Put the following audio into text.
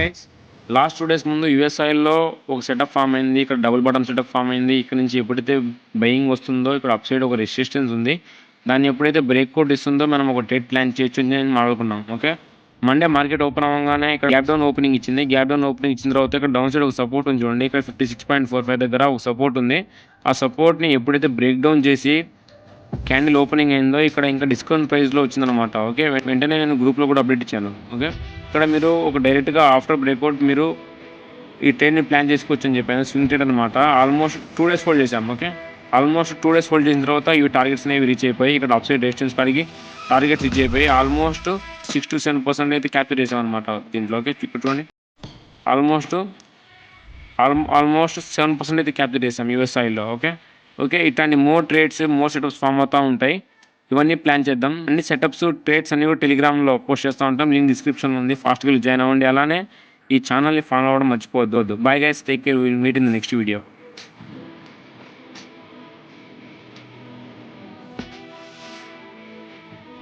Guys last 2 days ముందు యూఎస్ఐలో ఒక setup form అయింది. ఇక్కడ డబుల్ బాటమ్ సెటప్ ఫామ్ అయింది. ఇక్కడ నుంచి ఎప్పుడైతే బయింగ్ వస్తుందో ఇక్కడ అప్ సైడ్ ఒక రెసిస్టెన్స్ ఉంది. దాన్ని ఎప్పుడైతే బ్రేక్అవుట్ ఇస్తుందో మనం ఒక ట్రేడ్ ప్లాన్ చేయొచ్చు అని మాట్లాడుకున్నాం. ఓకే, మండే మార్కెట్ ఓపెన్ అవ్వగానే ఇక్కడ గ్యాప్ డౌన్ ఓపెనింగ్ ఇచ్చింది. గ్యాప్ డౌన్ ఓపెనింగ్ ఇచ్చిన తర్వాత ఇక్కడ డౌన్ సైడ్ ఒక సపోర్ట్ ఉంది చూడండి. ఇక్కడ 56.45 దగ్గర ఒక సపోర్ట్ ఉంది. ఆ సపోర్ట్ని ఎప్పుడైతే బ్రేక్ డౌన్ చేసి క్యాండిల్ ఓపెనింగ్ అయిందో ఇక్కడ ఇంకా డిస్కౌంట్ ప్రైస్లో వచ్చిందనమాట. ఓకే, వెంటనే నేను గ్రూప్లో కూడా అప్డేట్ ఇచ్చాను. ఓకే, ఇక్కడ మీరు ఒక డైరెక్ట్గా ఆఫ్టర్ బ్రేక్అవుట్ మీరు ఈ ట్రేడ్ని ప్లాన్ చేసుకోవచ్చు అని చెప్పాను. స్వింగ్ ట్రేడ్ అనమాట. ఆల్మోస్ట్ 2 డేస్ హోల్డ్ చేసాం. ఓకే, ఆల్మోస్ట్ 2 డేస్ హోల్డ్ చేసిన తర్వాత ఈ టార్గెట్స్ అనేవి రీచ్ అయిపోయి ఇక్కడ అప్ సైడ్ రెసిస్టెన్స్ పడికి టార్గెట్స్ రీచ్ అయిపోయి ఆల్మోస్ట్ 6 to 7% అయితే క్యాప్చర్ చేసాం అనమాట దీంట్లో. ఓకే, ఇక్కడ చూడండి, ఆల్మోస్ట్ 7% అయితే క్యాప్చర్ చేసాం యూఎస్ఐలో. ఓకే, ఇట్లాంటి more trades more setups form అవుతూ ఉంటాయి. ఇవన్నీ ప్లాన్ చేద్దాం. అన్ని సెటప్స్ ట్రేడ్స్ అన్ని కూడా టెలిగ్రామ్లో పోస్ట్ చేస్తూ ఉంటాం. లింక్ డిస్క్రిప్షన్లో ఉంది. ఫాస్ట్గా జాయిన్ అవ్వండి. అలానే ఈ ఛానల్ని ఫాలో అవ్వడం మర్చిపోవద్దు. Bye guys, take care. Will meet in the next video.